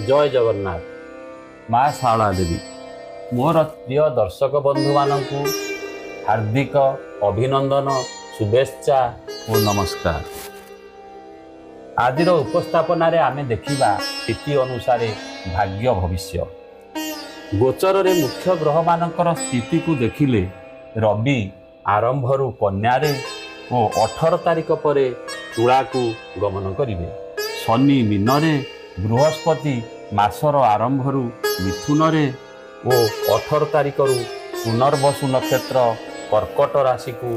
जय जगन्नाथ। माँ शारदा देवी मोर प्रिय दर्शक बंधु मानू हार्दिक अभिनंदन शुभेच्छा और नमस्कार। आज उपस्थापन आम देखा तिथि अनुसार भाग्य भविष्य गोचर रे मुख्य ग्रह मानकर स्थिति को देखिले रवि आरंभ कन्या और 18 तारिख पर तुला को गमन करेंगे। शनि मीन रे, बृहस्पति मासर आरंभ मिथुन रे और 18 तारिख पुनर्वसु नक्षत्र कर्कट राशि को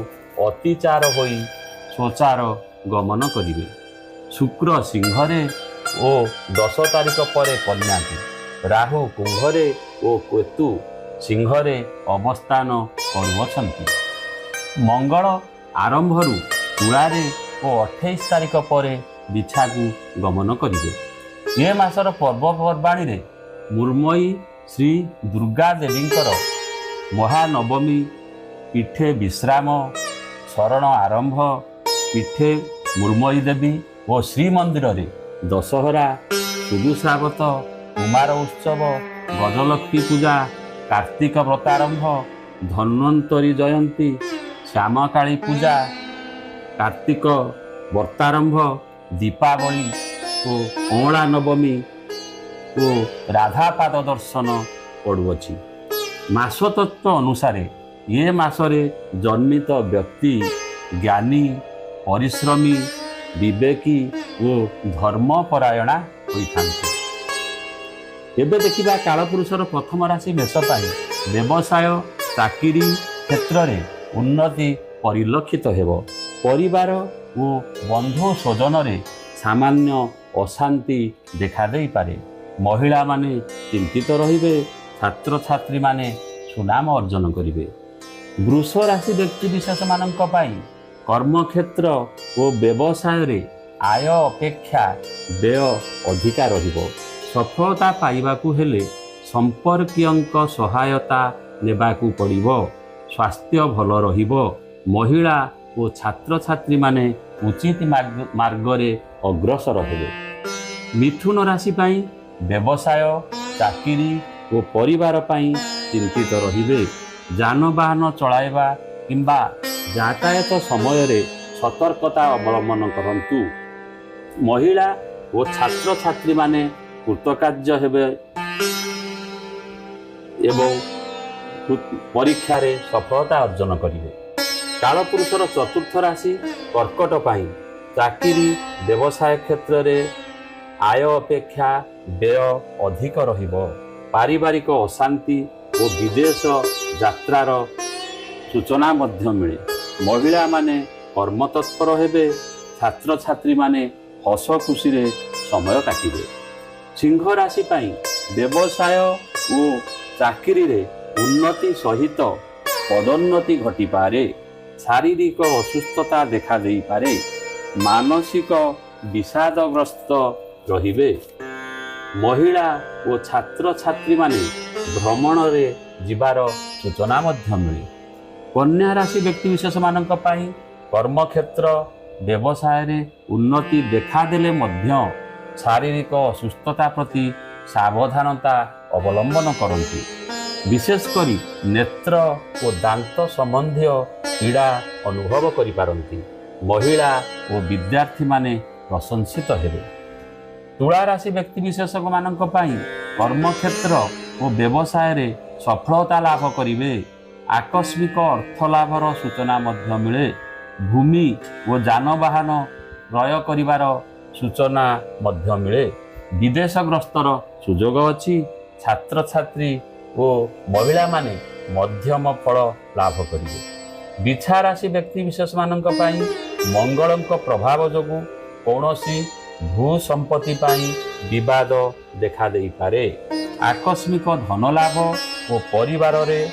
अतिचार होई स्वचार गमन करेंगे। शुक्र सिंह रे और 10 तारिख पर कन्या की, राहु कुंभ रे और केतु सिंह रे अवस्थान करुअछंती। मंगल आरंभ तुला रे और 28 तारिख पर बिछा को गमन करेंगे। ये मासर पर्वपर्वाणी रे मुर्मयी श्री दुर्गा देवींकर महानवमी पीठे विश्राम, शरण आरंभ पीठे मुर्मयी देवी और श्रीमंदिर रे दशहरा, सुदुश्रावत, कुमार उत्सव, गजलक्ष्मी पूजा, कार्तिक व्रतारंभ, धन्वंतरी जयंती, श्यामकाली पूजा, कार्तिक व्रतारंभ, दीपावली और अँला नवमी और राधापाद दर्शन पड़ुअछि। मास तत्व अनुसार ये मासरे जन्मित व्यक्ति ज्ञानी, परिश्रमी, विवेकी और धर्मपरायणा होइथांती। एबे देखिबा कालपुरुषर प्रथम राशि मेष पाई व्यवसाय चाकरी क्षेत्र में उन्नति परिलक्षित हेबो। परिवार और बंधु स्वजन रे सामान्य अशांति देखा दे पारे। महिला माने चिंतित रहिबे। छात्र छात्री माने सुनाम अर्जन करिवे। वृष राशि व्यक्ति विशेष मानक पाई कर्म क्षेत्र और व्यवसाय रे आय अपेक्षा व्यय अधिका रहिबो। सफलता पाइबाकू हेले संपर्कीयंक सहायता नेबाकू पड़िबो। स्वास्थ्य भल रहिबो। महिला और छात्र छात्री माने उचित मार्ग रे अग्रसर हेबे। मिथुन राशि पाई व्यवसाय चाकरी और परिवार पाई चिंतित रहिबे। जानवाहन चलाइबा किंबा यातायात समय रे सतर्कता अवलंबन करंतु। महिला और छात्र छात्री माने कृतकार्य हेबे एवं परीक्षा रे सफलता अर्जन करिवे। कालपुरुषर चतुर्थ राशि कर्कट पाई चाकरी व्यवसाय क्षेत्र रे आय अपेक्षा व्यय अधिक रहिबो। पारिवारिक अशांति और विदेश यात्रार सूचना मध्य मिले। महिला माने कर्मतत्पर हेबे। छात्र छात्री माने हस खुशी रे समय काटिबे। सिंह राशि पाई व्यवसाय और चाकरी रे उन्नति सहित पदोन्नति घटी पारे। शारीरिक असुस्थता देखा दे पारे। मानसिक विषादग्रस्त रहिबे। महिला और छात्र छात्री माने भ्रमण रे जिबार सूचना मध्य मिले। कन्या राशि व्यक्ति विशेष मानक पाई कर्म क्षेत्र व्यवसाय रे उन्नति देखा देले मध्य शारीरिक असुस्थता प्रति सावधानता अवलंबन करंती। विशेष करी नेत्र और दांत संबंधी पीड़ा अनुभव करि पारंती। महिला और विद्यार्थी माने प्रशंसित हेबे। तुला राशि व्यक्ति विशेषक मानक पाई कर्म क्षेत्र और व्यवसाय रे सफलता लाभ करिवे। आकस्मिक अर्थ लाभर सूचना मध्य मिले। भूमि और जानवाहन क्रय करिवार सूचना मध्य मिले। विदेश ग्रस्तर सुजोग अछि। छात्र छात्री और महिला माने मध्यम फल लाभ करिवे। बिछा राशि व्यक्ति विशेष मानक पाई मंगलंक प्रभाव जोगु कौनसी भू संपत्ति पाई विवाद देखा दे पारे। आकस्मिक धन लाभ और परिवार रे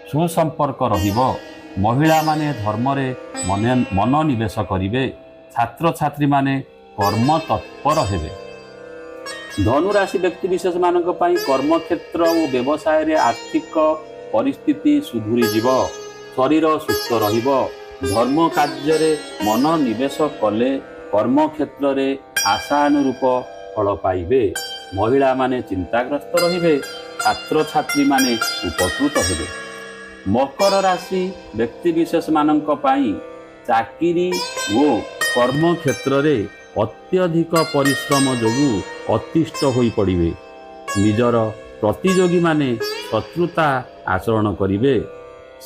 सुसंपर्क रहिबो। महिला माने धर्म रे मन निवेश करिवे। छात्र छात्री माने कर्म तत्पर हेबे। धनु राशि व्यक्ति विशेष मानक पाई कर्म क्षेत्र और व्यवसाय रे आर्थिक परिस्थिति सुधुरी जीव। शरीर सुस्थ रहिबो। धर्म कार्य रे मन निवेश कले कर्म क्षेत्र रे आशानुरूप फल पाइबे। ମହିଳାମାନେ ଚିନ୍ତାଗ୍ରସ୍ତ ରହିବେ, ଛାତ୍ରଛାତ୍ରୀମାନେ ଉପକୃତ ହେବେ। ମକର ରାଶି ବ୍ୟକ୍ତିବିଶେଷମାନଙ୍କ ପାଇଁ ଚାକିରି ଓ କର୍ମକ୍ଷେତ୍ରରେ ଅତ୍ୟଧିକ ପରିଶ୍ରମ ଯୋଗୁଁ ଅତିଷ୍ଠ ହୋଇପଡ଼ିବେ। ନିଜର ପ୍ରତିଯୋଗୀମାନେ ଶତ୍ରୁତା ଆଚରଣ କରିବେ।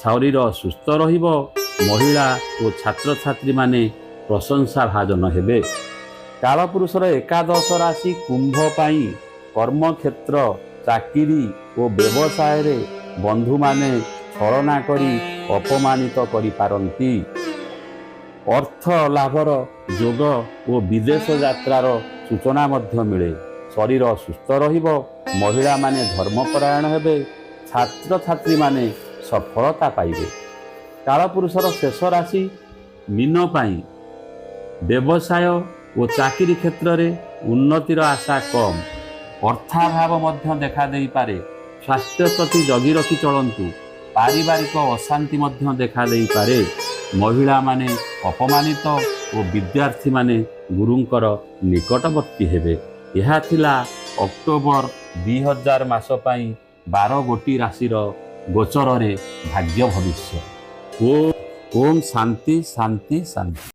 ଶରୀର ସୁସ୍ଥ ରହିବ। ମହିଳା ଓ ଛାତ୍ରଛାତ୍ରୀମାନେ ପ୍ରଶଂସା ଭାଜନ ହେବେ। କାଳପୁରୁଷର ଏକାଦଶ ରାଶି କୁମ୍ଭ ପାଇଁ କର୍ମକ୍ଷେତ୍ର, ଚାକିରି ଓ ବ୍ୟବସାୟରେ ବନ୍ଧୁମାନେ ଛଳନା କରି ଅପମାନିତ କରିପାରନ୍ତି। ଅର୍ଥ ଲାଭର ଯୋଗ ଓ ବିଦେଶ ଯାତ୍ରାର ସୂଚନା ମଧ୍ୟ ମିଳେ। ଶରୀର ସୁସ୍ଥ ରହିବ। ମହିଳାମାନେ ଧର୍ମପରାୟଣ ହେବେ। ଛାତ୍ରଛାତ୍ରୀମାନେ ସଫଳତା ପାଇବେ। କାଳପୁରୁଷର ଶେଷ ରାଶି ମୀନ ପାଇଁ ବ୍ୟବସାୟ ଓ ଚାକିରି କ୍ଷେତ୍ରରେ ଉନ୍ନତିର ଆଶା କମ୍। ଅର୍ଥାଭାବ ମଧ୍ୟ ଦେଖାଦେଇପାରେ। ସ୍ୱାସ୍ଥ୍ୟ ପ୍ରତି ଜଗି ରଖି ଚଳନ୍ତୁ। ପାରିବାରିକ ଅଶାନ୍ତି ମଧ୍ୟ ଦେଖାଦେଇପାରେ। ମହିଳାମାନେ ଅପମାନିତ ଓ ବିଦ୍ୟାର୍ଥୀମାନେ ଗୁରୁଙ୍କର ନିକଟବର୍ତ୍ତୀ ହେବେ। ଏହା ଥିଲା ଅକ୍ଟୋବର 2000 ମାସ ପାଇଁ 12ଗୋଟି ରାଶିର ଗୋଚରରେ ଭାଗ୍ୟ ଭବିଷ୍ୟ। ଓମ୍ ଶାନ୍ତି ଶାନ୍ତି ଶାନ୍ତି।